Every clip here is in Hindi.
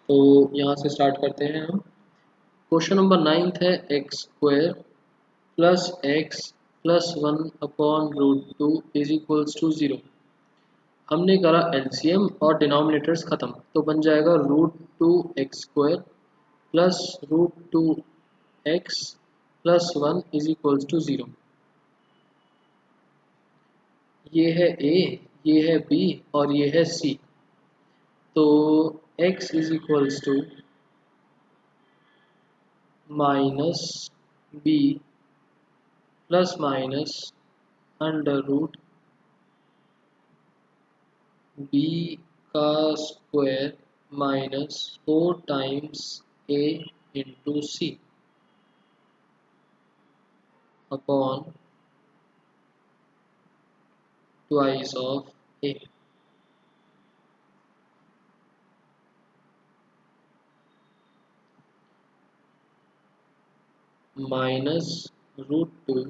तो यहाँ से स्टार्ट करते हैं हम। क्वेश्चन नंबर 9 है X square plus X plus 1/√2 is equals to 0। हमने करा एलसीएम और डिनोमिनेटर्स खत्म, तो बन जाएगा √2x² plus √2x plus 1 is equals to 0। ये है ए, ये है बी और ये है सी। तो x is equals to minus B plus minus under root B का square minus 4 times A into C upon twice of A. Minus √2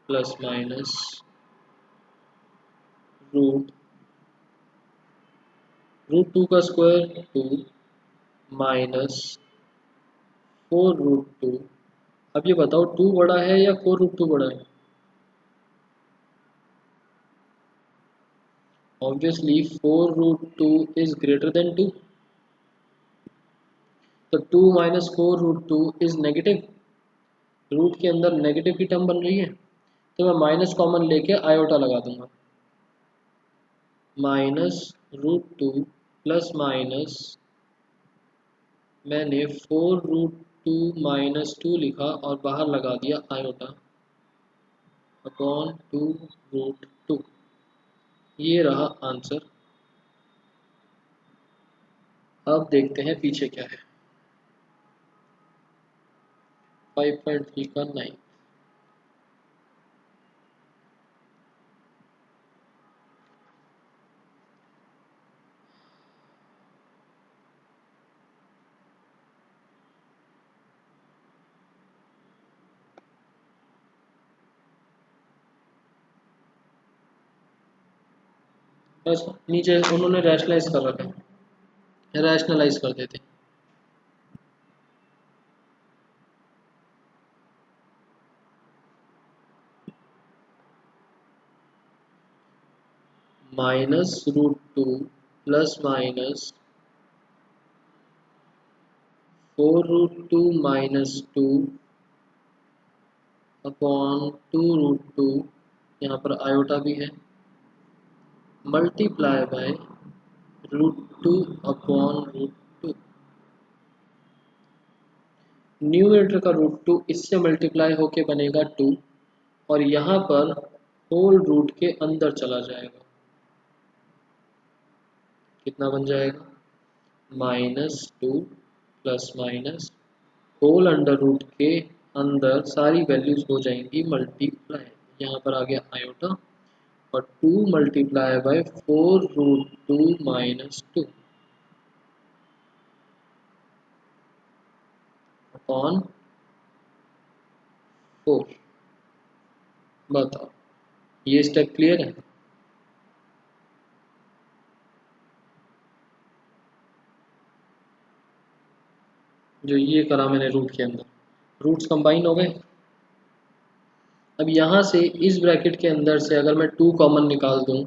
plus minus root √2 का स्क्वायर 2 माइनस 4√2। अब ये बताओ 2 बड़ा है या 4√2 बड़ा है? Obviously 4√2 is greater than 2। तो 2 माइनस 4√2 इज नेगेटिव। रूट के अंदर नेगेटिव की टर्म बन रही है, तो मैं माइनस कॉमन लेके आयोटा लगा दूंगा। माइनस √2 प्लस माइनस मैंने 4√2 माइनस 2 लिखा और बाहर लगा दिया आयोटा अपॉन 2√2। ये रहा आंसर। अब देखते हैं पीछे क्या है। 5.3 का 9। बस नीचे उन्होंने रैशनलाइज कर रखा है, रैशनलाइज कर देते। -√2 प्लस माइनस 4√2 माइनस 2 अपॉन 2√2, यहाँ पर आयोटा भी है, मल्टीप्लाई बाय √2 अपॉन √2। न्यूमरेटर का √2 इससे मल्टीप्लाई होके बनेगा 2 और यहाँ पर होल रूट के अंदर चला जाएगा। कितना बन जाएगा? -2 plus minus whole under root के अंदर सारी वैल्यूज हो जाएंगी मल्टीप्लाई। यहाँ पर आ गया आयोटा और 2 मल्टीप्लाई बाय 4√2 माइनस 2 अपॉन 4। बताओ, ये स्टेप क्लियर है? जो ये करा मैंने रूट के अंदर, रूट्स कंबाइन हो गए। अब यहाँ से इस ब्रैकेट के अंदर से अगर मैं 2 कॉमन निकाल दूँ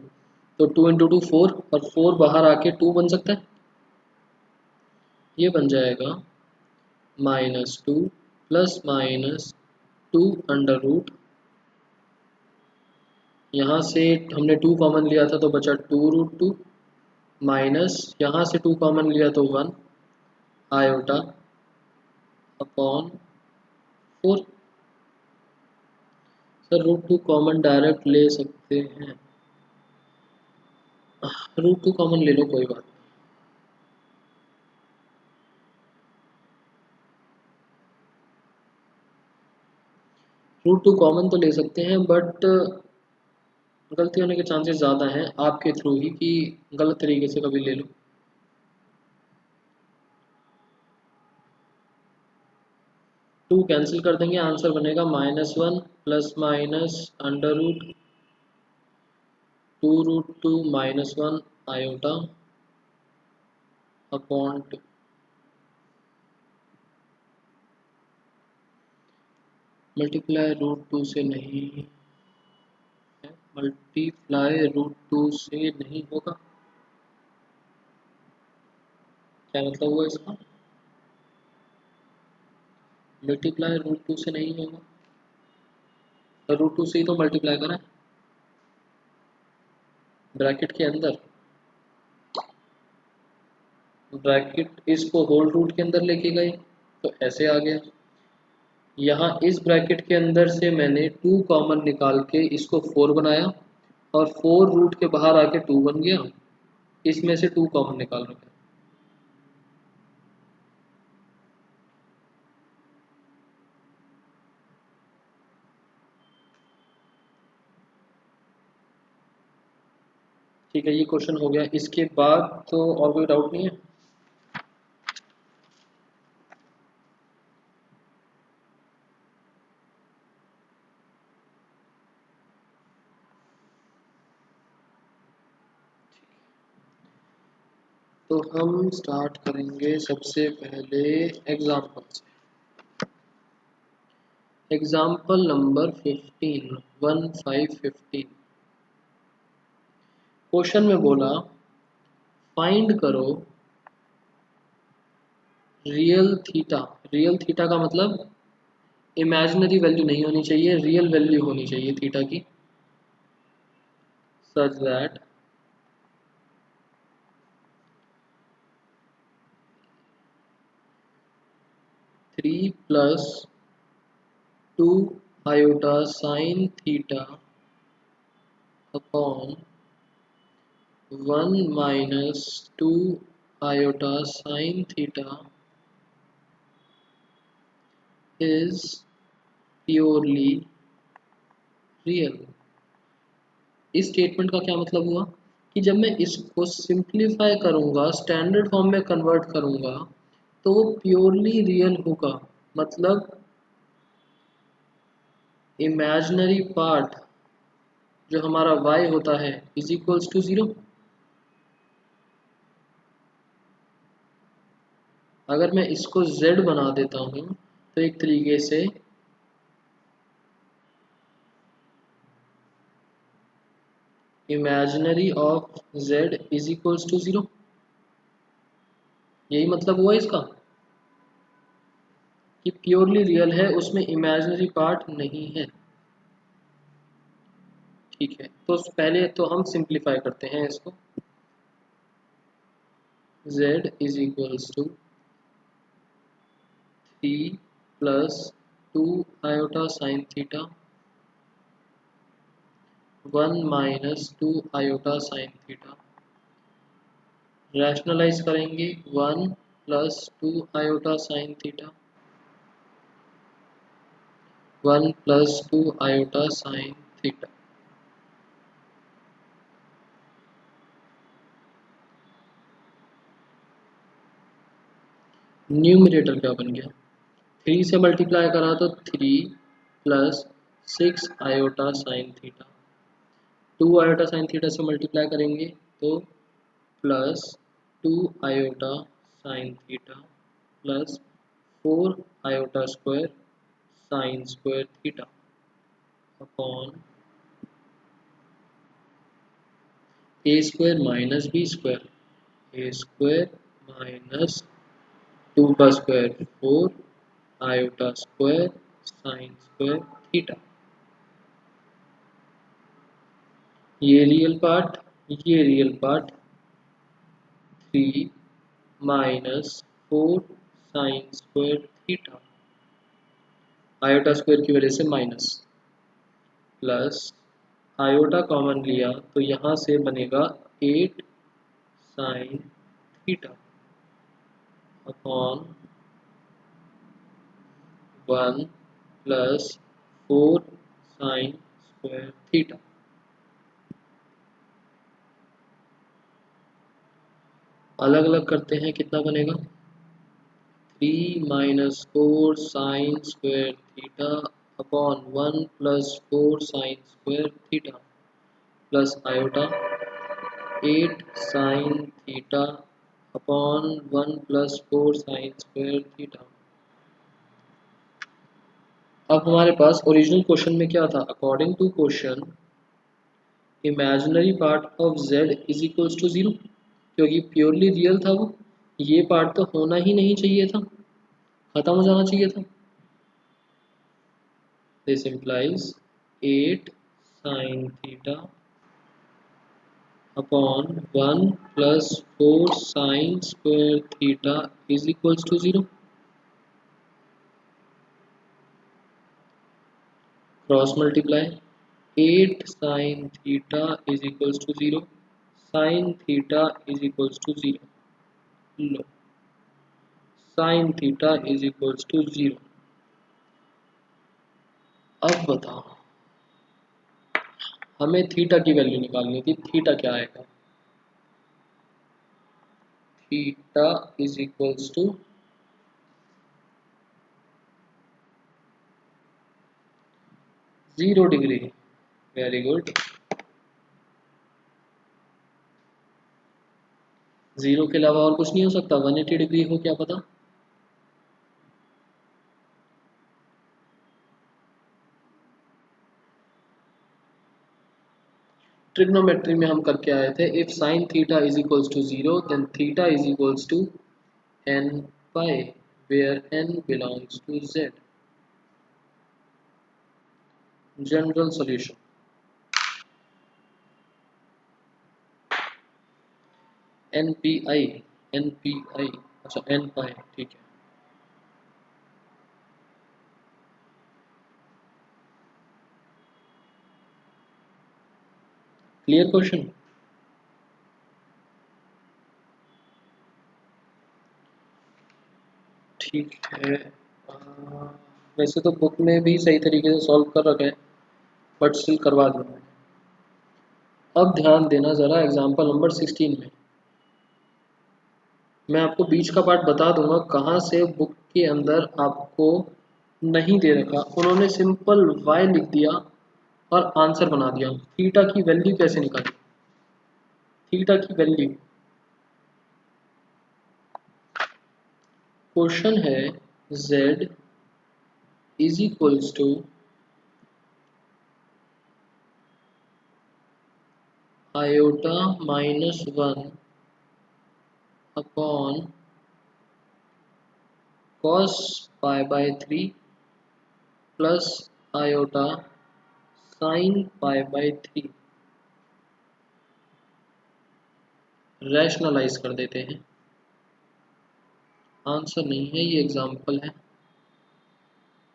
तो 2 इंटू 2 4 और 4 बाहर आके 2 बन सकता है। ये बन जाएगा -2 प्लस माइनस 2 अंडर रूट, यहाँ से हमने 2 कॉमन लिया था तो बचा 2√2 माइनस यहाँ से 2 कॉमन लिया तो 1 iota upon 4। Sir √2 common direct ले सकते हैं, √2 कॉमन ले लो कोई बात। √2 कॉमन तो ले सकते हैं बट गलती होने के चांसेस ज़्यादा हैं आपके थ्रू ही कि गलत तरीके से कभी ले लो। टू कैंसिल कर देंगे, आंसर बनेगा -1 plus minus under root 2√2 -1 iota upon 2। Multiply root two से नहीं है, मल्टीप्लाई रूट टू से नहीं होगा। क्या मतलब हुआ इसका? मल्टीप्लाई रूट टू से नहीं होगा, तो रूट टू से ही तो मल्टीप्लाई करा है ब्रैकेट के अंदर। ब्रैकेट इसको होल रूट के अंदर लेके गए तो ऐसे आ गया। यहाँ इस ब्रैकेट के अंदर से मैंने टू कॉमन निकाल के इसको फोर बनाया और फोर रूट के बाहर आके टू बन गया। इसमें से टू कॉमन निकाल रखा। ठीक है, ये क्वेश्चन हो गया। इसके बाद तो और कोई डाउट नहीं है। तो हम स्टार्ट करेंगे सबसे पहले एग्जाम्पल से। Example number 15, 1515। क्वेश्चन में बोला फाइंड करो रियल थीटा। रियल थीटा का मतलब इमेजिनरी वैल्यू नहीं होनी चाहिए, रियल वैल्यू होनी चाहिए थीटा की। Such that three plus two iota sine theta upon one minus two iota sine theta is purely real. इस स्टेटमेंट का क्या मतलब हुआ कि जब मैं इसको सिंप्लीफाई करूंगा, स्टैंडर्ड फॉर्म में कन्वर्ट करूंगा, तो वो प्योरली रियल होगा। मतलब इमेजिनरी पार्ट जो हमारा y होता है इज इक्वल्स टू जीरो। अगर मैं इसको z बना देता हूँ तो एक तरीके से imaginary of z is equals to zero. यही मतलब हुआ इसका कि प्योरली रियल है, उसमें इमेजिनरी पार्ट नहीं है। ठीक है, तो पहले तो हम सिंप्लीफाई करते हैं इसको। z is equals to three plus two iota sine theta one minus two iota sine theta. Rationalize करेंगे one plus two iota sine theta one plus two iota sine theta. Numerator क्या बन गया? थ्री से मल्टीप्लाई करा तो three plus six iota sine theta. Two iota sine theta से मल्टीप्लाई करेंगे तो plus two iota sine theta plus four iota square sine square theta upon A square minus B square. A square minus two का square four iota square sine square theta. ये रियल पार्ट, ये real part three minus four sine square theta iota square की वजह से माइनस प्लस आयोटा कॉमन लिया तो यहाँ से बनेगा eight sine theta upon one plus four sine square theta. अलग अलग करते हैं, कितना बनेगा? Three minus four sine square theta upon one plus four sine square theta plus iota eight sine theta upon one plus four sine square theta. अब हमारे पास ओरिजिनल क्वेश्चन में क्या था, according to question imaginary part of z is equals to 0, क्योंकि प्योरली रियल था वो, ये पार्ट तो होना ही नहीं चाहिए था, खत्म हो जाना चाहिए था। This implies 8 sin theta upon 1 plus 4 sin square theta is equals to 0। Cross multiply 8 sin theta is equals to 0, sin theta is equals to 0, लो sin theta is equals to 0। अब बताओ, हमें थीटा की वैल्यू निकालनी थी, थीटा क्या आएगा, theta is equals to 0 degree. Very good, 0 के अलावा और कुछ नहीं हो सकता, 180 डिग्री हो क्या पता। ट्रिग्नोमेट्री में हम करके आए थे, if sine theta is equals to 0 then theta is equals to n pi, where n belongs to z। General solution npi, npi, अच्छा n पाई, ठीक है। Clear question. ठीक है, वैसे तो बुक में भी सही तरीके से सॉल्व कर रखा है, बट स्टिल करवा दूंगा। अब ध्यान देना ज़रा एग्जांपल नंबर 16 में, मैं आपको बीच का पार्ट बता दूंगा कहाँ से बुक के अंदर आपको नहीं दे रखा, उन्होंने सिंपल y लिख दिया और आंसर बना दिया। थीटा की वैल्यू कैसे निकाली, थीटा की वैल्यू, क्वेश्चन है z is equals to iota -1 upon cos pi by 3 plus iota sine pi by 3। Rationalise कर देते हैं, आंसर नहीं है ये, एग्जाम्पल है,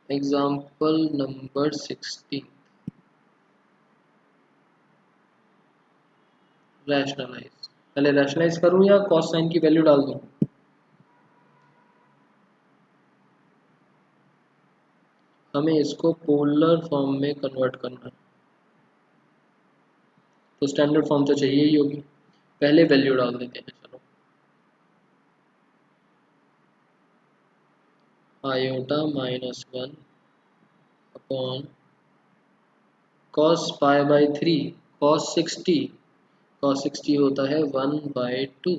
एग्जाम्पल नंबर 16। रैशनलाइज, पहले रैशनलाइज करूं या कॉस साइन की वैल्यू डाल दूं, हमें इसको पोलर फॉर्म में कन्वर्ट करना है, तो स्टैंडर्ड फॉर्म तो चाहिए ही होगी, पहले वैल्यू डाल देते हैं। चलो, iota -1 upon cos pi by 3, cos 60 होता है 1/2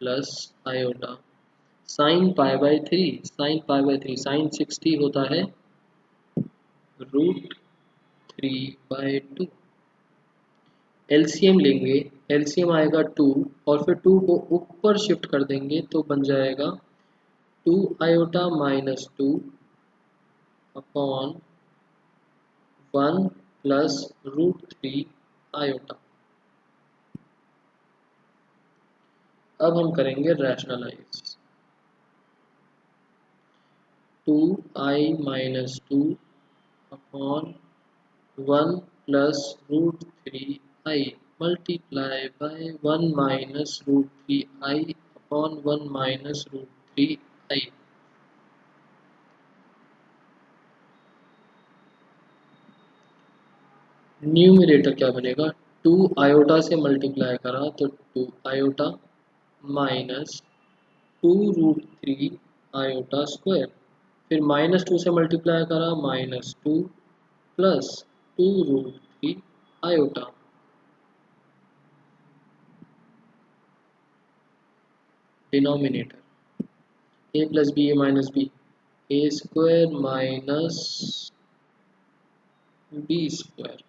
plus iota sine pi by 3, sine 60 होता है √3/2। एलसीएम लेंगे, एलसीएम आएगा 2, और फिर 2 को ऊपर शिफ्ट कर देंगे तो बन जाएगा 2 आयोटा -2 अपॉन 1 प्लस √3 आयोटा। अब हम करेंगे rationalise, 2i-2 upon 1 plus √3i multiply by 1 minus √3i upon 1 minus √3i। Numerator क्या बनेगा, 2 आयोटा से मल्टीप्लाई करा तो 2 आयोटा माइनस 2√3 आयोटा स्क्वायर, फिर -2 से मल्टीप्लाई करा -2 plus 2√3 iota. Denominator a plus B A minus B, A square minus B square.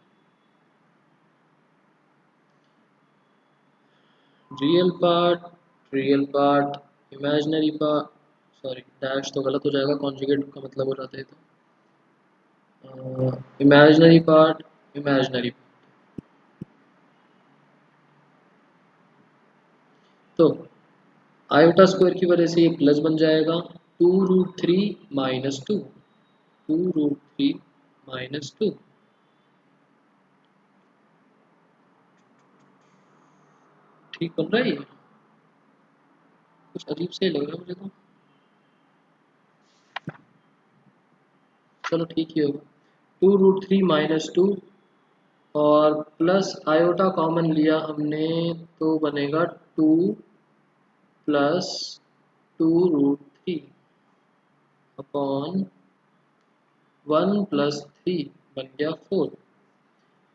Real part, imaginary part, sorry dash तो गलत हो जाएगा, कॉन्जुगेट का मतलब हो जाता है तो इमेजिनरी पार्ट, इमेजिनरी। तो आयोटा स्क्वायर की वजह से ये प्लस बन जाएगा, 2√3 माइनस 2, 2√3 माइनस 2। ठीक बन रहा है ये? कुछ अजीब से लग रहा है मुझे तो। चलो ठीक ही होगा, 2√3 माइनस 2 और प्लस आयोटा कॉमन लिया हमने तो बनेगा 2 प्लस 2√3 अपॉन 1 प्लस 3 बन गया 4।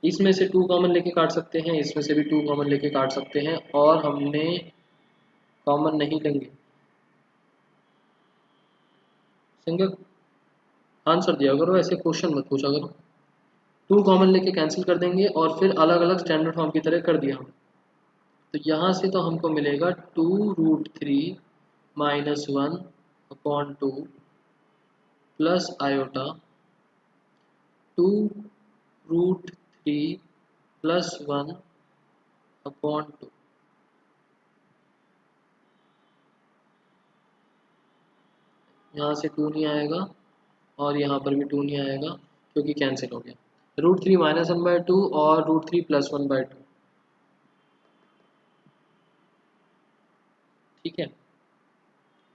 इसमें से 2 कॉमन लेके काट सकते हैं, इसमें से भी 2 कॉमन लेके काट सकते हैं, और हमने कॉमन नहीं लेंगे, सिंगल आंसर दिया करो, ऐसे क्वेश्चन मत पूछा करो। 2 कॉमन लेके कैंसिल कर देंगे और फिर अलग अलग स्टैंडर्ड फॉर्म की तरह कर दिया हम। तो यहाँ से तो हमको मिलेगा 2√3 minus 1 upon 2 plus iota 2√3 plus 1 upon 2। यहाँ से 2 नहीं आएगा और यहाँ पर भी 2 नहीं आएगा क्योंकि कैंसिल हो गया। √3 माइनस 1/2 और √3 प्लस 1/2। ठीक है,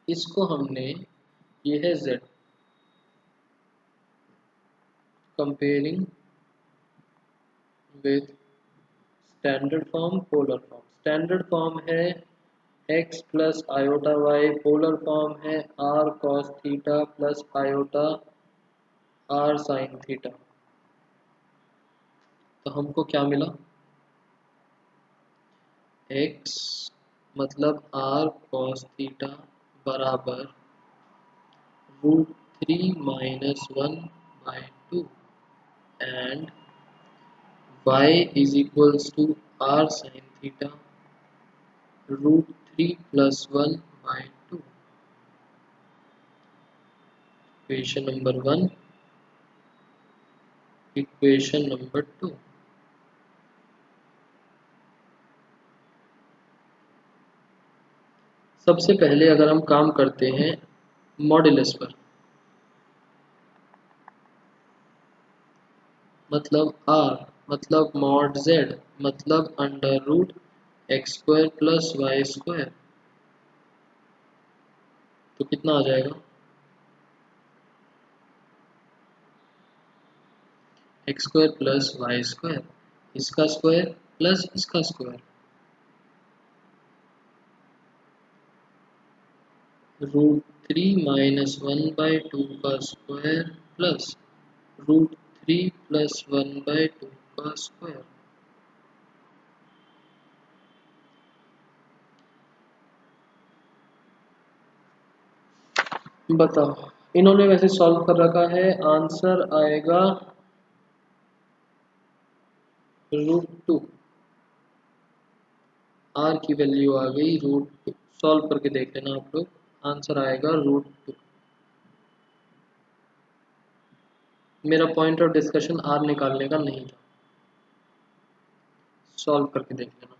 इसको हमने, ये है z, comparing with standard form, polar form. Standard form है x plus iota y, polar form है r cos theta plus iota r sin theta. तो हमको क्या मिला, x मतलब r cos थीटा बराबर √3 minus 1/2 and y is equals to r sin theta √3 plus 1/2। Equation number 1, equation number 2। सबसे पहले अगर हम काम करते हैं मॉड्यूलस पर, मतलब r मतलब मॉड z मतलब under root x² plus y², तो कितना आ जाएगा, x² प्लस y², इसका स्क्वायर प्लस इसका स्क्वायर, √3 माइनस 1/2 का स्क्वायर प्लस √3 प्लस 1/2 का स्क्वायर। बताओ, इन्होंने वैसे सॉल्व कर रखा है, आंसर आएगा √2। r की वैल्यू आ गई √2, सॉल्व करके देख लेना आप लोग, आंसर आएगा √2। मेरा पॉइंट ऑफ डिस्कशन r निकालने का नहीं था, सॉल्व करके देख लेना।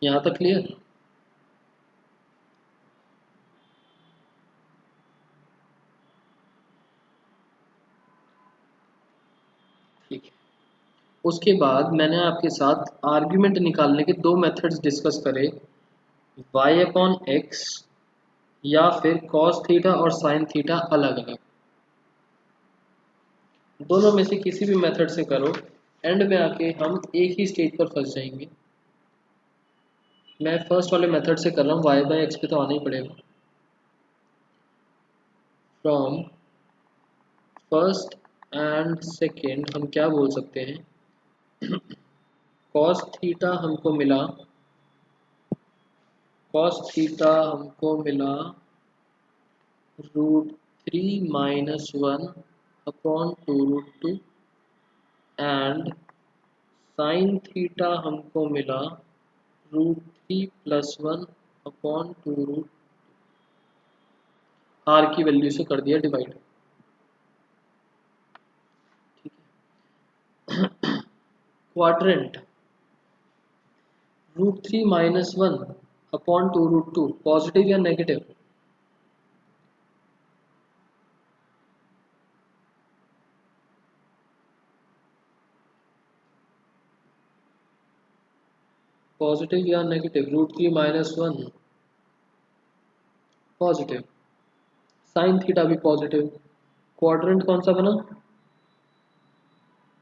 यहाँ तक क्लियर? ठीक है, उसके बाद मैंने आपके साथ आर्ग्यूमेंट निकालने के 2 मेथड्स डिस्कस करे, y/x या फिर cos थीटा और sin थीटा अलग अलग। दोनों में से किसी भी मेथड से करो, एंड में आके हम एक ही स्टेज पर फंस जाएंगे। मैं फर्स्ट वाले मेथड से कर रहा हूँ, y/x पे तो आना ही पड़ेगा। फ्रॉम फर्स्ट एंड सेकेंड हम क्या बोल सकते हैं, cos थीटा हमको मिला कॉस थीटा हमको मिला √3 - 1 अपॉन 2√2 एंड साइन थीटा हमको मिला √3 + 1 अपॉन 2√, आर की वैल्यू से कर दिया डिवाइड। ठीक है। क्वाड्रेंट √3 - 1 अपॉन 2√2 पॉजिटिव या नेगेटिव? पॉजिटिव या नेगेटिव? √3 - 1 पॉजिटिव, साइन थीटा भी पॉजिटिव, क्वाड्रेंट कौन सा बना?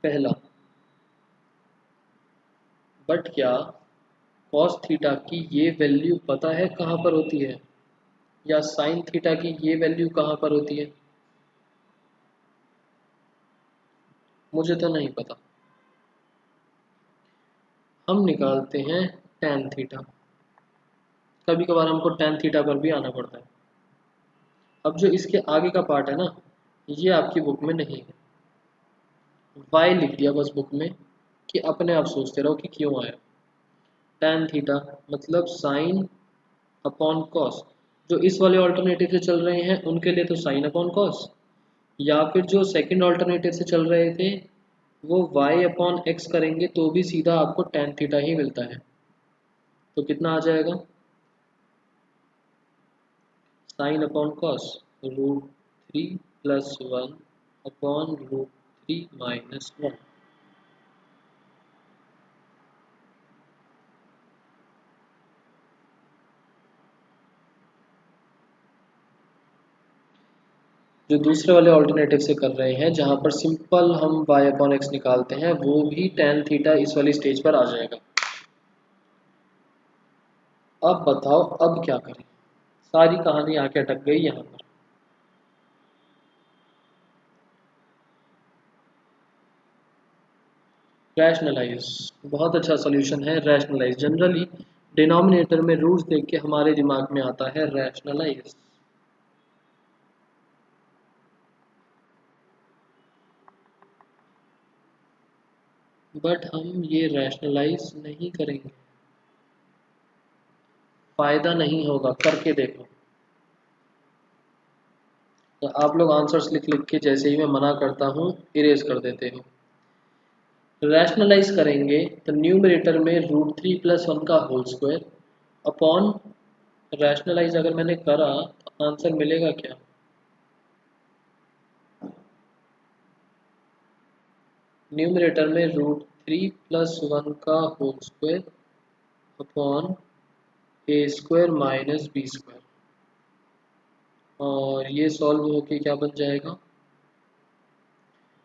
पहला। बट क्या कॉस थीटा की ये वैल्यू पता है कहाँ पर होती है, या साइन थीटा की ये वैल्यू कहाँ पर होती है? मुझे तो नहीं पता। हम निकालते हैं tan थीटा। कभी कभार हमको tan थीटा पर भी आना पड़ता है। अब जो इसके आगे का पार्ट है ना, ये आपकी बुक में नहीं है, y लिख दिया बस बुक में, कि अपने आप सोचते रहो कि क्यों आया। tan थीटा मतलब साइन अपॉन कॉस। जो इस वाले ऑल्टरनेटिव से चल रहे हैं उनके लिए तो साइन अपॉन कॉस, या फिर जो सेकंड ऑल्टरनेटिव से चल रहे थे वो y अपॉन एक्स करेंगे तो भी सीधा आपको tan थीटा ही मिलता है। तो कितना आ जाएगा? Sine upon cos √3 + 1 upon √3 - 1। जो दूसरे वाले ऑल्टरनेटिव से कर रहे हैं जहां पर सिंपल हम y अपॉन एक्स निकालते हैं, वो भी tan थीटा इस वाली स्टेज पर आ जाएगा। अब बताओ अब क्या करें? सारी कहानी आके अटक गई यहाँ पर। रैशनलाइज बहुत अच्छा सोल्यूशन है। रैशनलाइज जनरली डिनोमिनेटर में रूट्स देख के हमारे दिमाग में आता है रैशनलाइज। बट हम ये रैशनलाइज नहीं करेंगे, फायदा नहीं होगा, करके देखो। तो आप लोग आंसर्स लिख लिख के जैसे ही मैं मना करता हूँ इरेज कर देते हो। रैशनलाइज करेंगे तो न्यूमरेटर में √3 + 1 का होल स्क्वायर अपॉन, रैशनलाइज अगर मैंने करा तो आंसर मिलेगा क्या? न्यूमरेटर में √3 + 1 का whole square upon a² - b², और ये सॉल्व होके क्या बन जाएगा?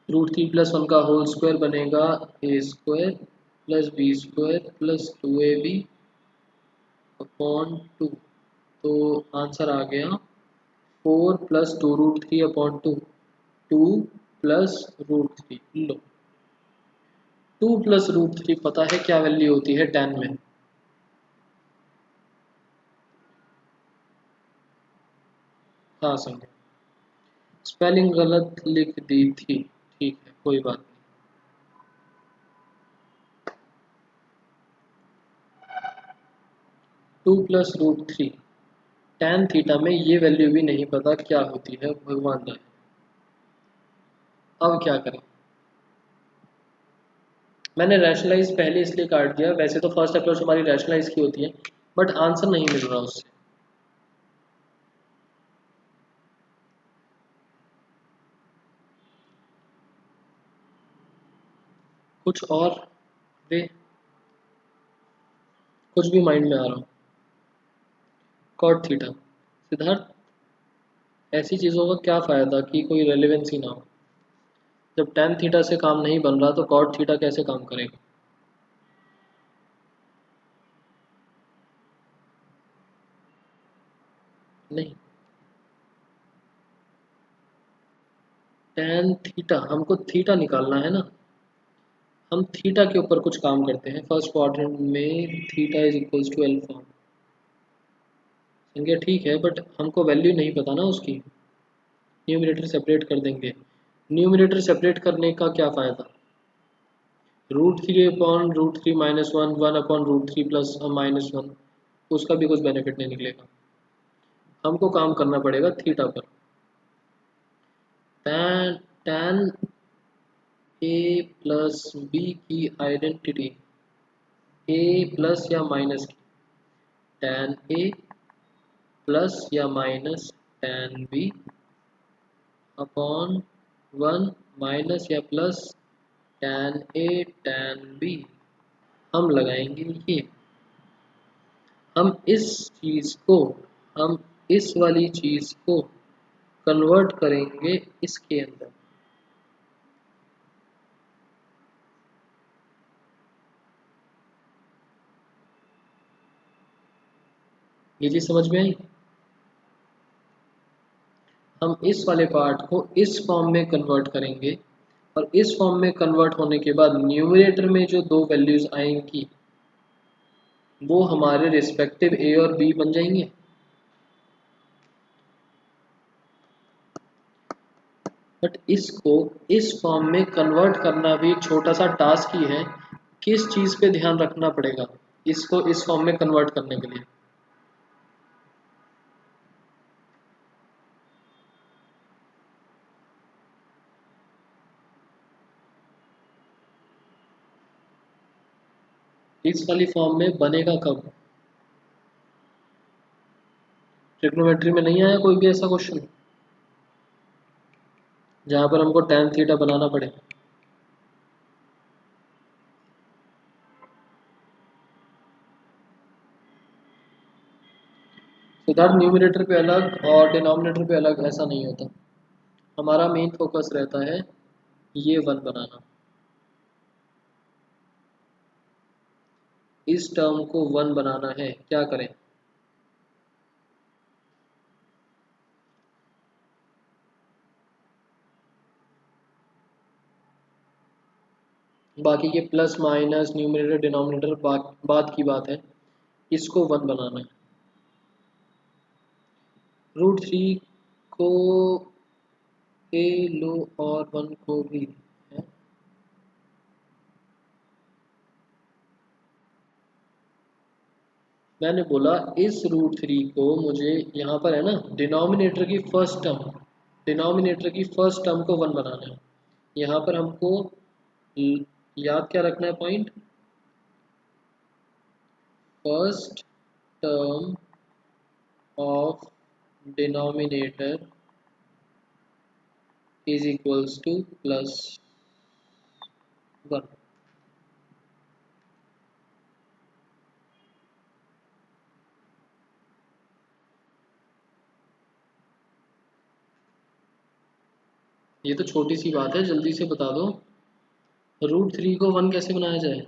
√3 + 1 का होल स्क्वायर बनेगा a² + b² + 2ab अपॉन 2। तो आंसर आ गया 4 + 2√3 अपॉन 2, 2 + √3। लो, 2 + √3 पता है क्या वैल्यू होती है tan में? हाँ समझे, स्पेलिंग गलत लिख दी थी, ठीक है कोई बात नहीं। 2 + √3 tan थीटा में ये वैल्यू भी नहीं पता क्या होती है, भगवान जाने। अब क्या करें? मैंने रैशनलाइज पहले इसलिए काट दिया, वैसे तो फर्स्ट अप्रोच हमारी रैशनलाइज की होती है, बट आंसर नहीं मिल रहा उससे। कुछ और वे, कुछ भी माइंड में आ रहा हो। कॉट थीटा, सिद्धार्थ ऐसी चीज़ों का क्या फ़ायदा कि कोई रेलेवेंस ही ना हो। जब tan थीटा से काम नहीं बन रहा तो कॉट थीटा कैसे काम करेगा? नहीं, tan थीटा हमको थीटा निकालना है ना, हम थीटा के ऊपर कुछ काम करते हैं। फर्स्ट क्वाड्रेंट में theta is equals to alpha, इनके ठीक है, बट हमको वैल्यू नहीं पता ना उसकी। न्यूमरेटर सेपरेट कर देंगे। न्यूमरेटर सेपरेट करने का क्या फ़ायदा? √3/√3 - 1, 1/√3 प्लस -1, उसका भी कुछ बेनिफिट नहीं निकलेगा। हमको काम करना पड़ेगा थीटा पर। tan tan A plus B की आइडेंटिटी ए प्लस या माइनस की, tan ए प्लस या minus tan B upon 1 minus या plus tan A tan B. हम लगाएंगे ये, हम इस चीज़ को, हम इस वाली चीज़ को कन्वर्ट करेंगे इसके अंदर। ये चीज़ समझ में आई? हम इस वाले पार्ट को इस फॉर्म में कन्वर्ट करेंगे, और इस फॉर्म में कन्वर्ट होने के बाद न्यूमरेटर में जो दो वैल्यूज आएंगी वो हमारे रिस्पेक्टिव ए और बी बन जाएंगे। बट इसको इस फॉर्म में कन्वर्ट करना भी एक छोटा सा टास्क ही है। किस चीज़ पे ध्यान रखना पड़ेगा इसको इस फॉर्म में कन्वर्ट करने के लिए? इस वाली फॉर्म में बनेगा कब? ट्रिग्नोमेट्री में नहीं आया कोई भी ऐसा क्वेश्चन जहां पर हमको tan थीटा बनाना पड़े? सिद्धार्थ, न्यूमरेटर पे अलग और डिनोमिनेटर पे अलग ऐसा नहीं होता। हमारा मेन फोकस रहता है ये 1 बनाना, इस टर्म को 1 बनाना है। क्या करें? बाकी के प्लस माइनस न्यूमरेटर डिनोमिनेटर बाद की बात है, इसको 1 बनाना है। √3 को ए लो और 1 को भी है। मैंने बोला इस √3 को मुझे यहाँ पर है ना डिनोमिनेटर की फर्स्ट टर्म, डिनोमिनेटर की फर्स्ट टर्म को 1 बनाना है। यहाँ पर हमको याद क्या रखना है point? First term of denominator is equals to +1। ये तो छोटी सी बात है, जल्दी से बता दो। √3 को 1 कैसे बनाया जाए?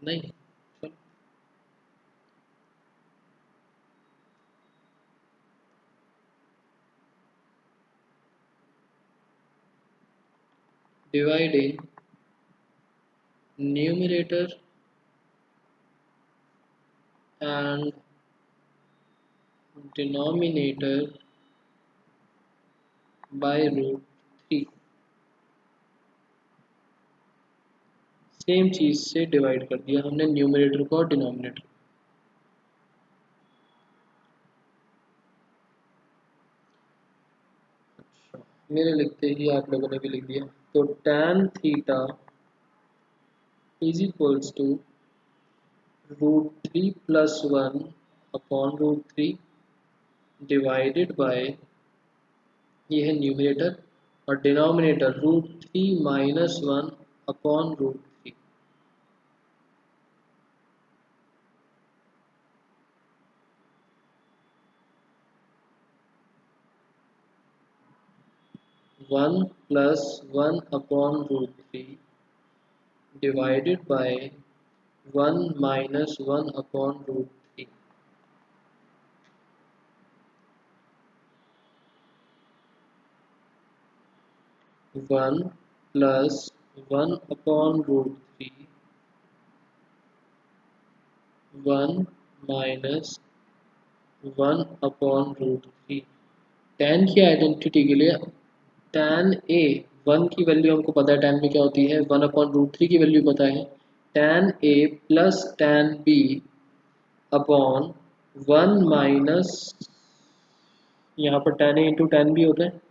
नहीं, चलो dividing numerator and denominator by √3। Same चीज़ से डिवाइड कर दिया हमने न्यूमरेटर को और डिनोमिनेटर। अच्छा, मेरे लिखते ही आप लोगों ने भी लिख दिया। तो tan theta is equals to √3 + 1 upon √3 divided by, ये है न्यूमरेटर, और denominator √3 - 1 upon √3। 1 + 1 upon √3 divided by 1 - 1 upon √3। 1 + 1/√3 1 minus 1/√3। tan की आइडेंटिटी के लिए tan a 1 की वैल्यू हमको पता है tan में क्या होती है, 1/√3 की वैल्यू पता है, tan a plus tan b upon 1 minus, यहाँ पर tan a into tan b होता है,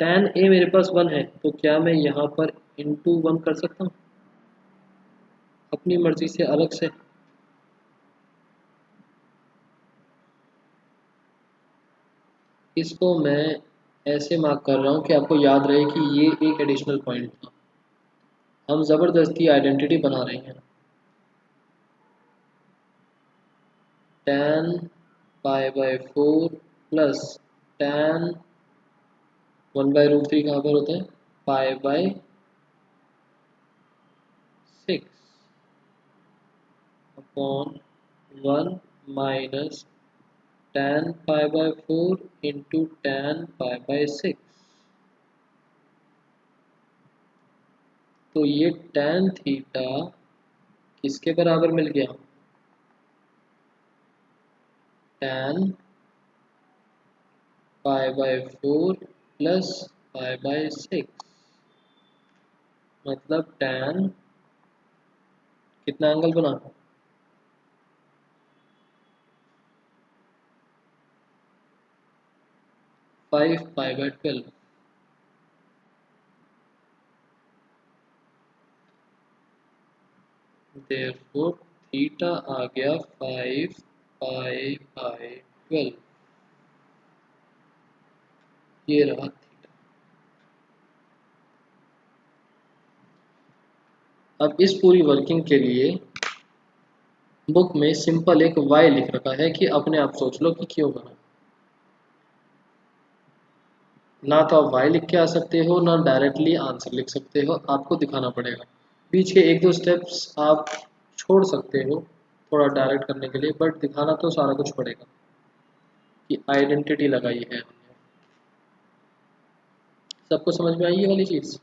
tan a मेरे पास 1 है तो क्या मैं यहाँ पर इंटू 1 कर सकता हूँ अपनी मर्जी से अलग से? इसको मैं ऐसे मार्क कर रहा हूँ कि आपको याद रहे कि ये एक एडिशनल पॉइंट था, हम ज़बरदस्ती आइडेंटिटी बना रहे हैं। tan π/4 प्लस tan 1/√3 कहाँ पर होता है, π/6 upon 1 minus tan π/4 into tan π/6। तो ये tan थीटा किसके बराबर मिल गया, tan π/4 प्लस π/6, मतलब tan कितना एंगल बना, 5π/12। देयरफॉर थीटा आ गया 5π/12। ये रहा थीटा। अब इस पूरी वर्किंग के लिए बुक में सिंपल एक y लिख रखा है कि अपने आप सोच लो कि क्यों बना। ना तो आप y लिख के आ सकते हो ना डायरेक्टली आंसर लिख सकते हो, आपको दिखाना पड़ेगा। बीच के एक दो स्टेप्स आप छोड़ सकते हो थोड़ा डायरेक्ट करने के लिए, बट दिखाना तो सारा कुछ पड़ेगा कि आइडेंटिटी लगाई है हमने। सबको समझ में आई ये वाली चीज़?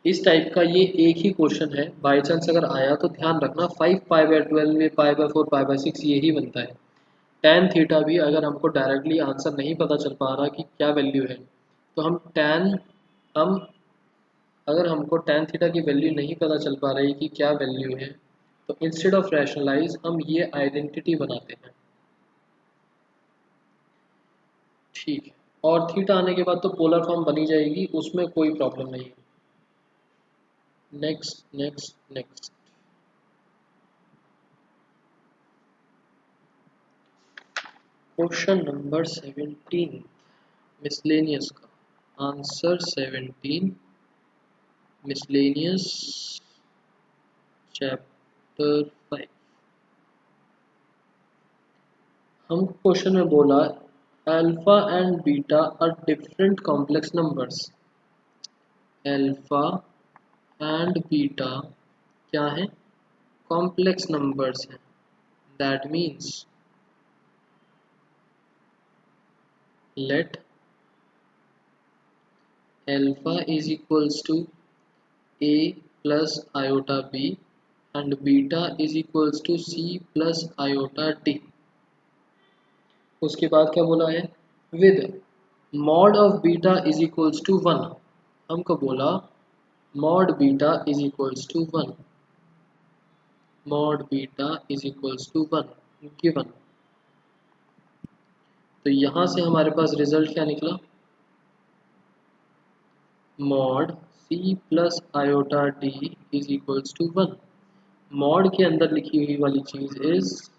इस टाइप का ये एक ही क्वेश्चन है, बाई चांस अगर आया तो ध्यान रखना 5π/12 में π/4 π/6 यही बनता है। tan थीटा भी अगर हमको डायरेक्टली आंसर नहीं पता चल पा रहा कि क्या वैल्यू है तो हम अगर हमको tan थीटा की वैल्यू नहीं पता चल पा रही कि क्या वैल्यू है तो इंस्टेड ऑफ रैशनलाइज हम ये आइडेंटिटी बनाते हैं। ठीक है, और थीटा आने के बाद तो पोलर फॉर्म बनी जाएगी, उसमें कोई प्रॉब्लम नहीं है। Next next next question number 17 miscellaneous का आंसर 17 मिसलेनियस चैप्टर 5। हम क्वेश्चन में बोला alpha and beta are different complex numbers. Alpha and beta क्या है, कॉम्प्लेक्स नंबर्स हैं। That means let alpha is equals to a plus iota b and beta is equals to c plus iota d। उसके बाद क्या बोला है, with mod of beta is equals to 1। हमको बोला mod beta is equals to 1, mod beta is equals to 1 given. तो यहाँ से हमारे पास रिजल्ट क्या निकला, मॉड c प्लस iota d is equals to 1। Mod के अंदर लिखी हुई वाली चीज is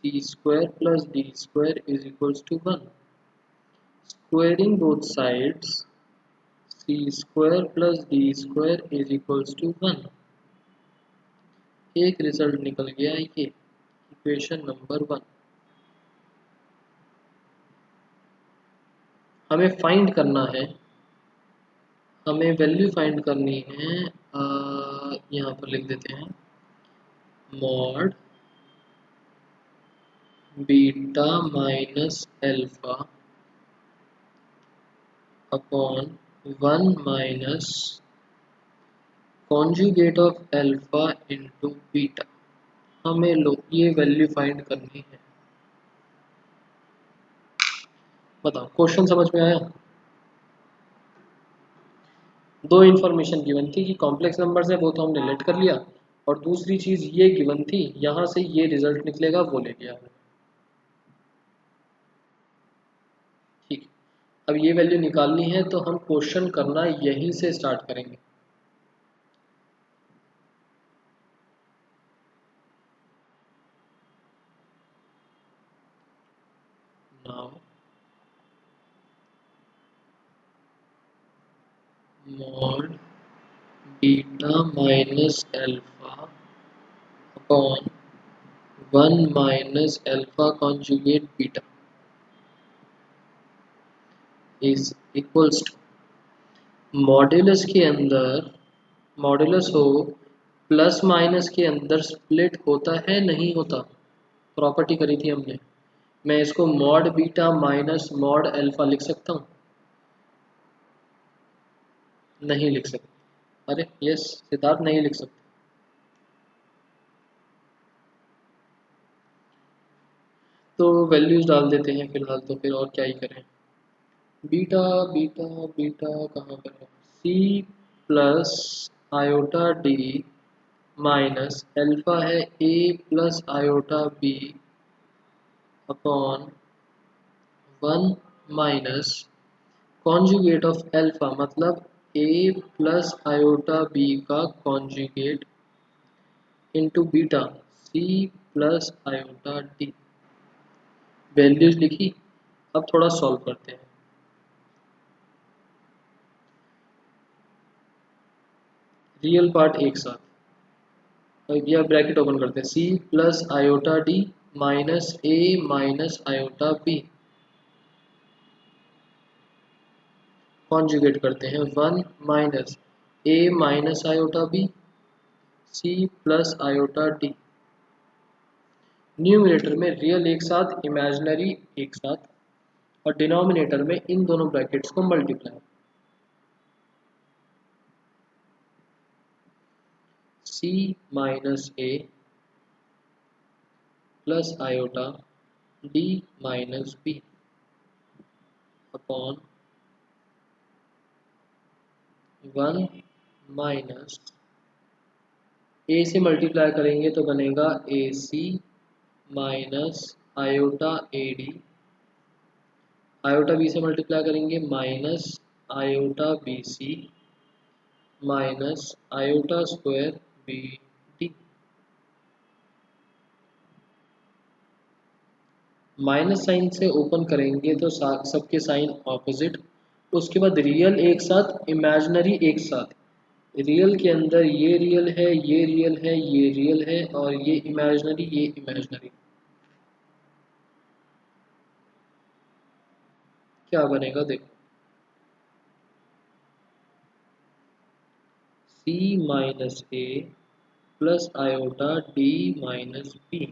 c square plus d square is equals to 1। Squaring both sides, c square plus d square is equals to 1। एक रिजल्ट निकल गया ये इक्वेशन नंबर 1। हमें फाइंड करना है, हमें वैल्यू फाइंड करनी है। यहाँ पर लिख देते हैं mod beta minus alpha upon 1 minus conjugate of alpha into beta. हमें लो ये वैल्यू फाइंड करनी है। बताओ क्वेश्चन समझ में आया? दो इन्फॉर्मेशन गिवन थी कि कॉम्प्लेक्स नंबर्स है, वो तो हमने लेट कर लिया, और दूसरी चीज ये गिवन थी यहाँ से ये रिजल्ट निकलेगा, वो ले लिया हमने। ठीक, अब ये वैल्यू निकालनी है तो हम क्वेश्चन करना यहीं से स्टार्ट करेंगे। Now mod beta minus alpha upon 1 minus alpha conjugate beta is equals to modulus के अंदर मॉड्यूलस हो प्लस माइनस के अंदर स्प्लिट होता है नहीं होता, प्रॉपर्टी करी थी हमने। मैं इसको mod beta minus mod alpha लिख सकता हूँ? नहीं लिख सकता। अरे यस सिद्धार्थ, नहीं लिख सकता। तो वैल्यूज डाल देते हैं फिलहाल, तो फिर और क्या ही करें। बीटा बीटा बीटा कहाँ पर है? C plus iota D minus alpha है A plus iota B upon 1 minus conjugate of alpha, मतलब ए प्लस आयोटा बी का conjugate into beta C plus iota D. Values लिखी, अब थोड़ा सॉल्व करते हैं। रियल पार्ट एक साथ, अब यह ब्रैकेट ओपन करते हैं, C plus iota D minus A minus iota B conjugate करते हैं 1 minus A minus iota B C plus iota D. Numerator में रियल एक साथ, इमेजिनरी एक साथ, और डिनोमिनेटर में इन दोनों ब्रैकेट्स को multiply. C minus A plus iota D minus B upon 1 minus A से मल्टीप्लाई करेंगे तो बनेगा A C minus iota A D, iota B से मल्टीप्लाई करेंगे minus iota B C minus iota square B D. Minus sign से ओपन करेंगे तो सबके साइन ऑपोजिट, उसके बाद रियल एक साथ इमेजिनरी एक साथ। रियल के अंदर ये रियल है, ये रियल है, ये रियल है, और ये इमेजिनरी, ये इमेजिनरी। क्या बनेगा देखो, C minus A plus iota D minus B.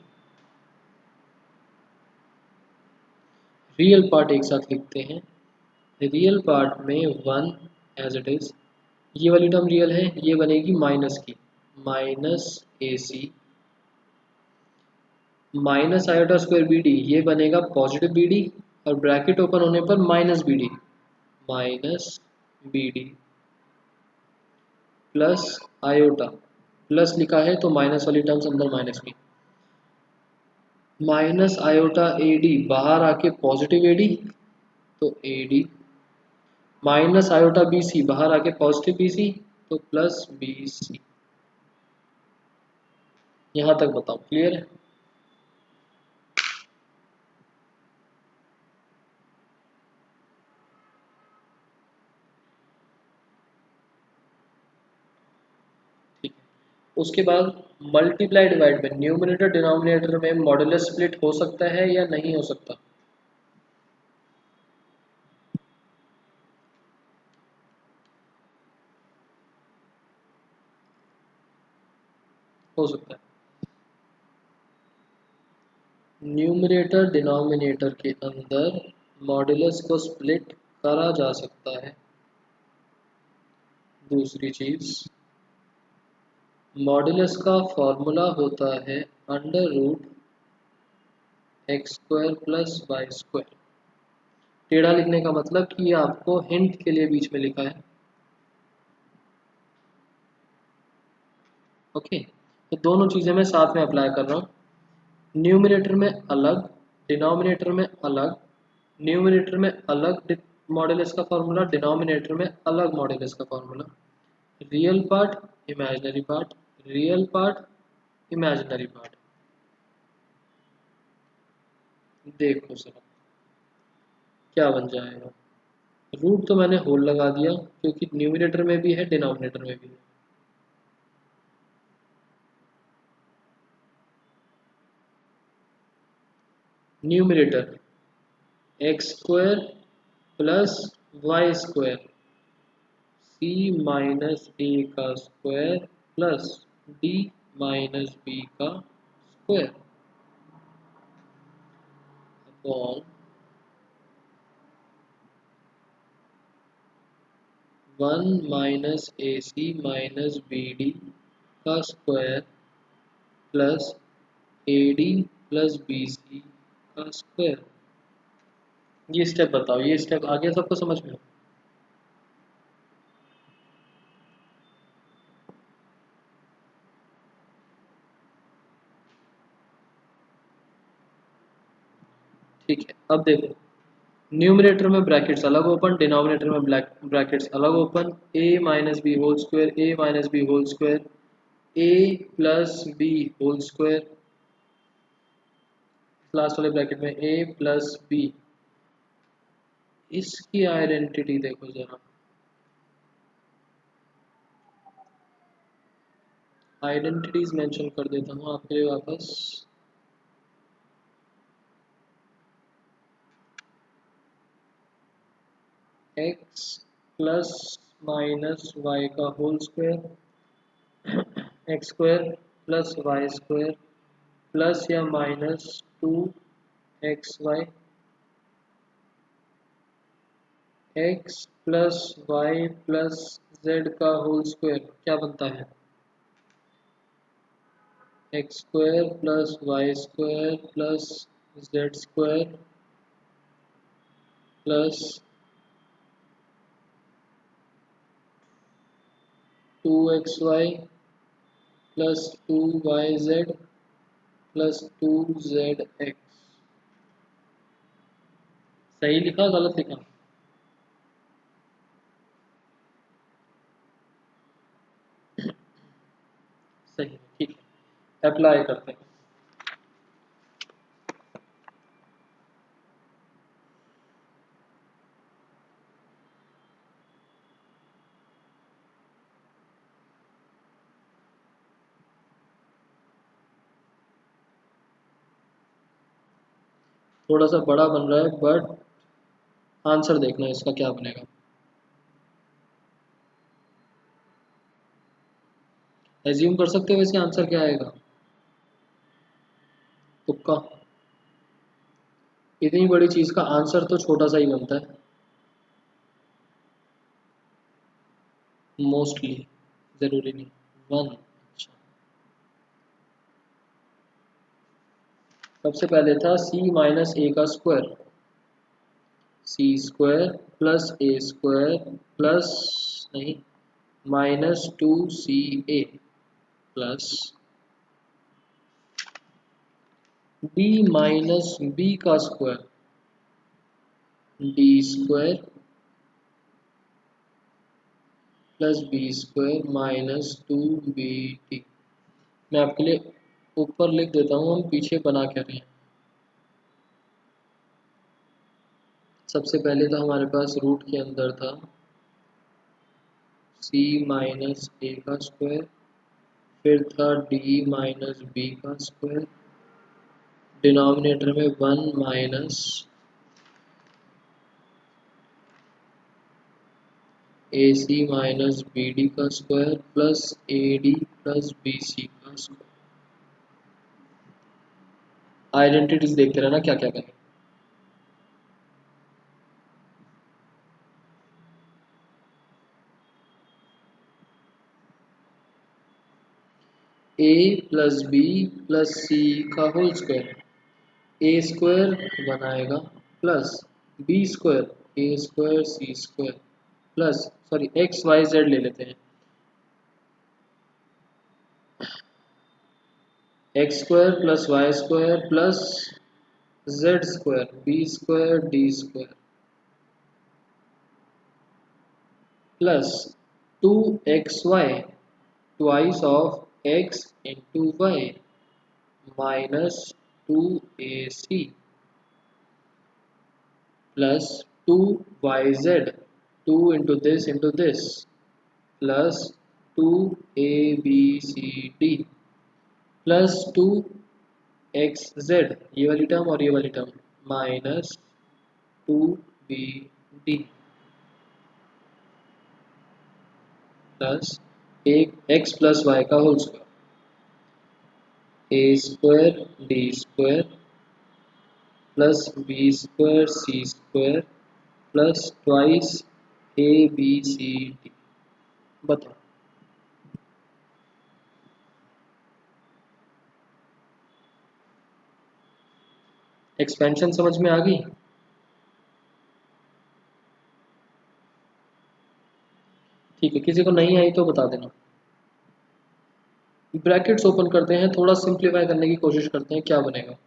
Real part एक साथ लिखते हैं। रियल पार्ट में 1 एज इट इज, ये वाली टर्म रियल है, ये बनेगी माइनस की, minus A C minus iota square B D, ये बनेगा पॉजिटिव बी डी, और ब्रैकेट ओपन होने पर minus B D, minus B D plus iota, plus लिखा है तो माइनस वाली टर्म्स अंदर माइनस की, माइनस आयोटा ए डी बाहर आके पॉजिटिव ए डी, तो A D minus iota B C बाहर आके पॉजिटिव बी सी, तो प्लस बी सी। यहाँ तक बताओ क्लियर है? ठीक है, उसके बाद मल्टीप्लाई डिवाइड में न्यूमरेटर डिनोमिनेटर में मॉडुलस स्प्लिट हो सकता है या नहीं हो सकता? हो सकता है। न्यूमरेटर डिनोमिनेटर के अंदर मॉडुलस को स्प्लिट करा जा सकता है। दूसरी चीज, मॉड्यूलस का फॉर्मूला होता है under root X square plus Y square. टेढ़ा लिखने का मतलब कि ये आपको हिंट के लिए बीच में लिखा है। ओके, तो दोनों चीज़ें मैं साथ में अप्लाई कर रहा हूँ। न्यूमरेटर में अलग, डिनोमिनेटर में अलग। न्यूमरेटर में अलग मॉड्यूलस का फॉर्मूला, डिनोमिनेटर में अलग मॉड्यूलस का formula. Real part, imaginary part, real part, imaginary part. देखो सर क्या बन जाएगा। रूट तो मैंने होल लगा दिया क्योंकि न्यूमरेटर में भी है डिनोमिनेटर में भी है। Numerator X square plus Y square C minus A का square plus D minus B का स्क्वायर अपॉन 1 - AC - BD का square plus AD plus BC का स्क्वायर। ये स्टेप बताओ, ये स्टेप आ गया सबको समझ में? ठीक है, अब देखो न्यूमरेटर में ब्रैकेट्स अलग ओपन, डिनोमिनेटर में ब्रैकेट्स अलग open. a minus B whole square, a minus B whole square, a plus B whole square, last वाले ब्रैकेट में a प्लस बी। इसकी आइडेंटिटी देखो जरा, आइडेंटिटीज मेंशन कर देता हूँ आपके लिए वापस। x प्लस माइनस वाई का whole square, X square plus Y square plus या minus 2xy, x plus Y plus Z का होल स्क्वायर क्या बनता है? X square plus Y square plus Z square plus 2xy plus 2yz plus 2zx। सही लिखा गलत लिखा? सही, ठीक है, अप्लाई करते हैं। थोड़ा सा बड़ा बन रहा है बट आंसर देखना इसका क्या बनेगा। एज्यूम कर सकते हो वैसे आंसर क्या आएगा? तुक्का। इतनी बड़ी चीज का आंसर तो छोटा सा ही बनता है मोस्टली, जरूरी नहीं। 1। अच्छा, सबसे पहले था c माइनस ए का square, C square plus A square plus, नहीं, -2ca plus b minus B का square, D square plus B square -2bt। मैं आपके लिए ऊपर लिख देता हूँ, हम पीछे बना क्या रहे हैं। सबसे पहले तो हमारे पास रूट के अंदर था c माइनस ए का स्क्वायर, फिर था d माइनस बी का स्क्वायर, डिनोमिनेटर में 1 minus A C minus B D का square plus A D plus B C का स्क्वायर। आइडेंटिटीज देखते रहना क्या क्या करें। A plus B plus C का होल स्क्वायर, ए स्क्वायर बनाएगा plus B square A square C square plus sorry X Y Z ले लेते हैं, X square plus Y square plus Z square B square D square plus 2xy twice of x into y minus 2ac plus 2yz 2 into this plus 2abcd plus 2xz ये वाली टर्म और ये वाली टर्म माइनस 2bd प्लस एक एक्स प्लस वाई का whole square A square D square plus B square C square plus twice A B C D. बताओ एक्सपेंशन समझ में आ गई? ठीक है, किसी को नहीं आई तो बता देना। ब्रैकेट्स ओपन करते हैं, थोड़ा सिंप्लीफाई करने की कोशिश करते हैं, क्या बनेगा।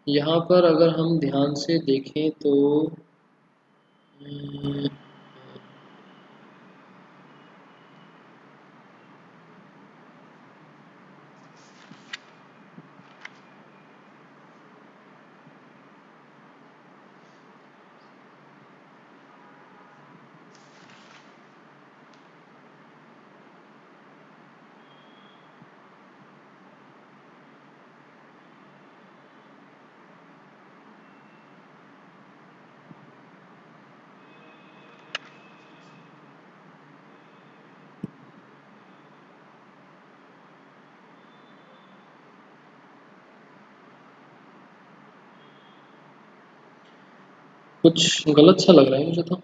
यहाँ पर अगर हम ध्यान से देखें तो कुछ गलत सा लग रहा है मुझे तो।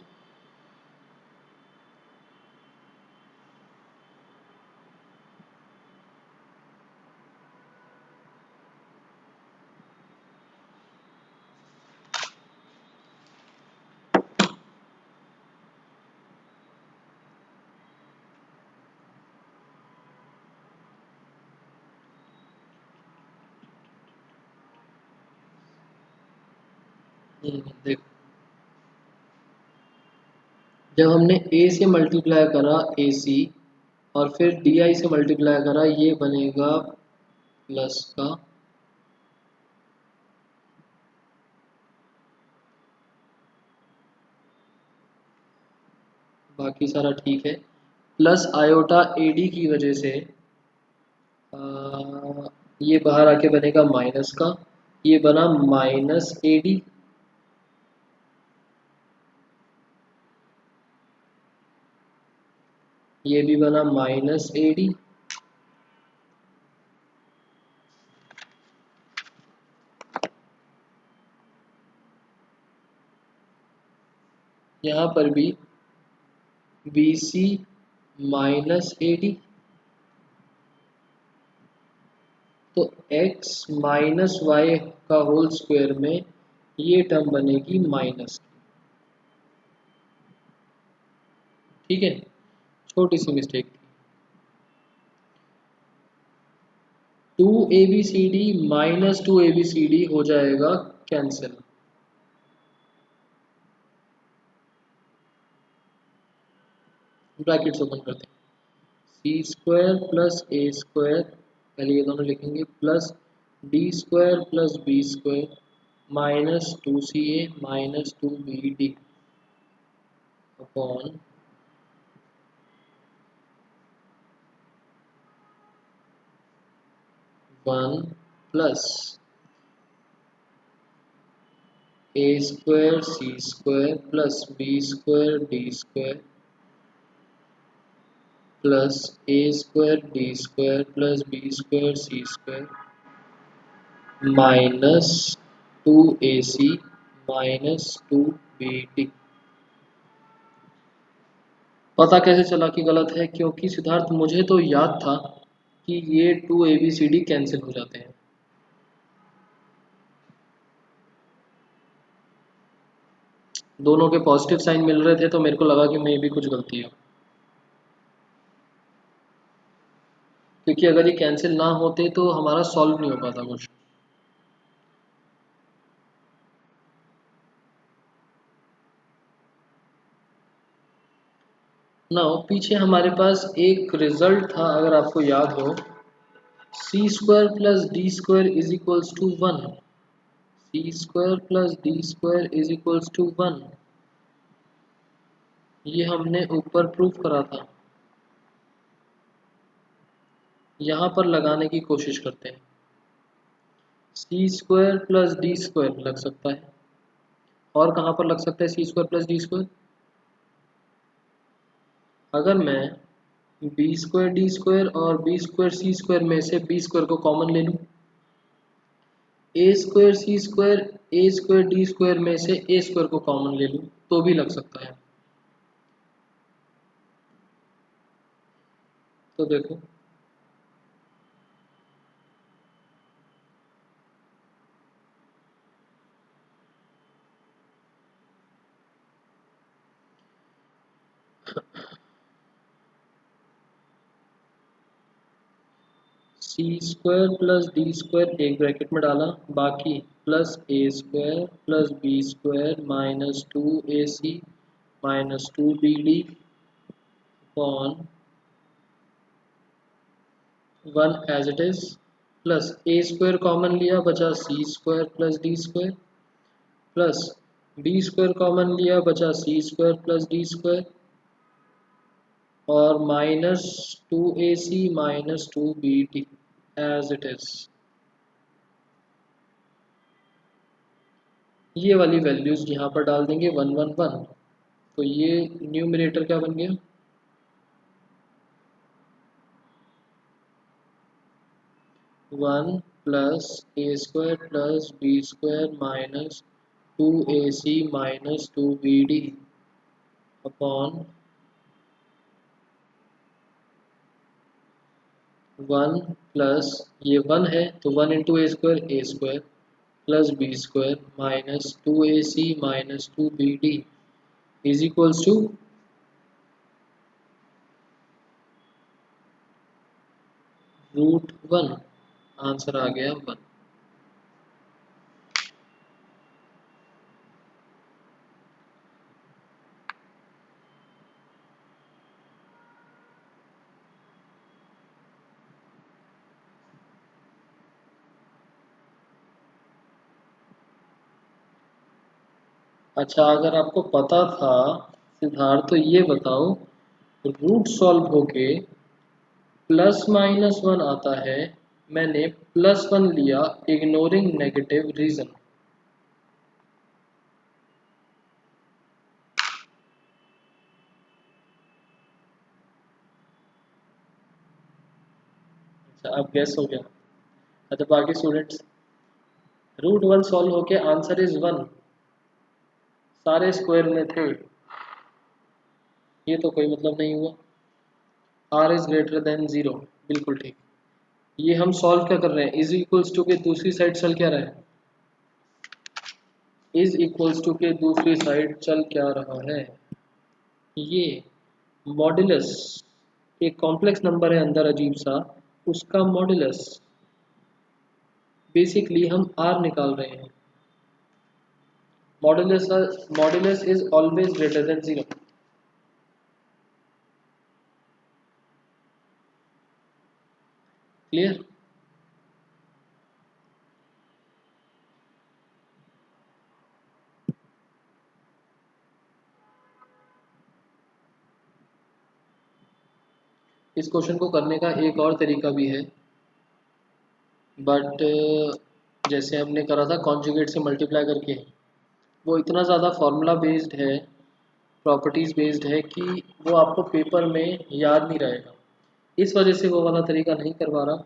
देख, जब हमने ए से मल्टीप्लाई करा ए सी और फिर डी आई से मल्टीप्लाई करा, ये बनेगा प्लस का बाकी सारा ठीक है, प्लस आयोटा एडी की वजह से ये बाहर आके बनेगा माइनस का, ये बना माइनस एडी, ये भी बना माइनस एडी, यहाँ पर भी बी सी माइनस एडी, तो x माइनस वाई का होल स्क्वायर में ये टर्म बनेगी माइनस। ठीक है, छोटी सी मिस्टेक थी। 2abcd माइनस 2abcd हो जाएगा कैंसिल, ब्रैकेट्स ओपन करते हैं, C square plus A square, पहले ये दोनों लिखेंगे, plus D square plus B square minus 2ca minus 2bd upon 1 plus A square C square plus B square D square plus A square D square plus B square C square minus 2AC minus 2BD। पता कैसे चला कि गलत है? क्योंकि सिद्धार्थ मुझे तो याद था कि ये 2ABCD कैंसिल हो जाते हैं। दोनों के पॉजिटिव साइन मिल रहे थे तो मेरे को लगा कि मे भी कुछ गलती है, क्योंकि अगर ये कैंसिल ना होते तो हमारा सॉल्व नहीं हो पाता क्वेश्चन। ना पीछे हमारे पास एक रिजल्ट था, अगर आपको याद हो, C² plus D² is equals to 1। C² plus D² is equals to 1। ये हमने ऊपर प्रूफ करा था। यहाँ पर लगाने की कोशिश करते हैं। C² प्लस D² लग सकता है, और कहाँ पर लग सकता है C² प्लस D²? अगर मैं B² D² और B² C² में से B² को कॉमन ले लूँ, A² C² A² D² में से A² को कॉमन ले लूँ तो भी लग सकता है। तो देखो, C² प्लस D² एक ब्रैकेट में डाला, बाकी plus A² plus B² minus 2AC minus 2BD upon 1 as it is, plus A² common लिया बचा C² plus D² plus B² common लिया बचा C² प्लस D² और minus 2AC minus 2BD as it is. ये वाली वैल्यूज यहाँ पर डाल देंगे 1 1 1। तो ये न्यूमरेटर क्या बन गया? 1 plus A² plus B² minus 2AC minus 2BD upon 1 plus ये 1 है तो 1 into A² plus B² minus 2AC minus 2BD is equals to √1। Answer आ गया 1। अच्छा, अगर आपको पता था सिद्धार्थ तो ये बताओ, रूट सॉल्व होके +-1 आता है, मैंने +1 लिया इग्नोरिंग नेगेटिव रीजन। अच्छा, अब गैस हो गया। अच्छा, बाकी स्टूडेंट्स, √1 सॉल्व होके आंसर इज 1, सारे स्क्वायर में थे, ये तो कोई मतलब नहीं हुआ। r इज ग्रेटर देन 0, बिल्कुल ठीक। ये हम सॉल्व क्या कर रहे हैं? इज इक्वल्स टू के दूसरी साइड चल क्या रहा है? इज इक्वल्स टू के दूसरी साइड चल क्या रहा है? ये मॉड्यूलस, एक कॉम्प्लेक्स नंबर है अंदर अजीब सा, उसका मॉड्यूलस, बेसिकली हम r निकाल रहे हैं। Modulus is always greater than 0। Clear? इस क्वेश्चन को करने का एक और तरीका भी है, बट जैसे हमने करा था कॉन्जुगेट से मल्टीप्लाई करके, वो इतना ज़्यादा फार्मूला बेस्ड है, प्रॉपर्टीज़ बेस्ड है कि वो आपको पेपर में याद नहीं रहेगा। इस वजह से वो वाला तरीका नहीं करवा रहा।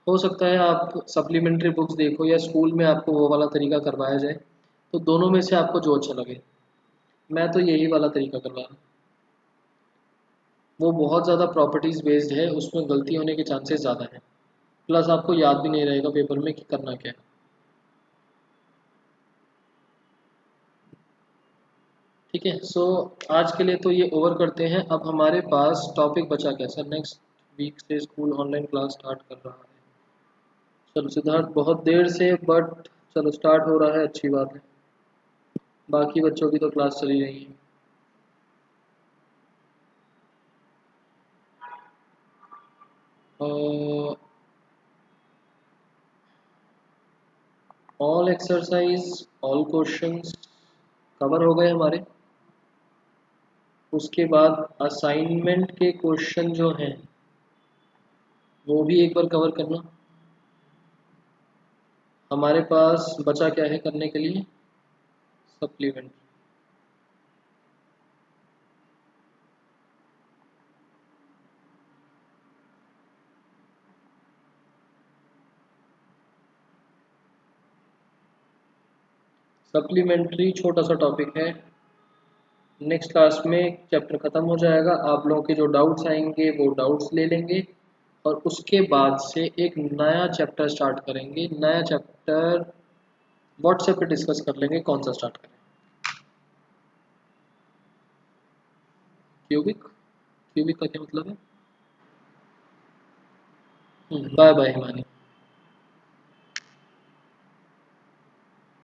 हो सकता है आप सप्लीमेंट्री बुक्स देखो या स्कूल में आपको वो वाला तरीका करवाया जाए, तो दोनों में से आपको जो अच्छा लगे। मैं तो यही वाला तरीका करवा रहा हूँ। वो बहुत ज़्यादा प्रॉपर्टीज़ बेस्ड है, उसमें गलती होने के चांसेस ज़्यादा हैं, प्लस आपको याद भी नहीं रहेगा पेपर में कि करना क्या है। ठीक है, सो आज के लिए तो ये ओवर करते हैं। अब हमारे पास टॉपिक बचा क्या सर? नेक्स्ट वीक से स्कूल ऑनलाइन क्लास स्टार्ट कर रहा है। चलो सिद्धार्थ, बहुत देर से बट चलो स्टार्ट हो रहा है, अच्छी बात है। बाकी बच्चों की तो क्लास चली रही है। All exercise, all questions cover हो गए हमारे। उसके बाद असाइनमेंट के क्वेश्चन जो हैं वो भी एक बार कवर करना। हमारे पास बचा क्या है करने के लिए? सप्लीमेंट। सप्लीमेंट्री छोटा सा टॉपिक है, नेक्स्ट क्लास में चैप्टर ख़त्म हो जाएगा। आप लोगों के जो डाउट्स आएंगे वो डाउट्स ले लेंगे, और उसके बाद से एक नया चैप्टर स्टार्ट करेंगे। नया चैप्टर व्हाट्सएप पे डिस्कस कर लेंगे कौन सा स्टार्ट करें। क्यूबिक? क्यूबिक का क्या मतलब है? Bye bye Himani.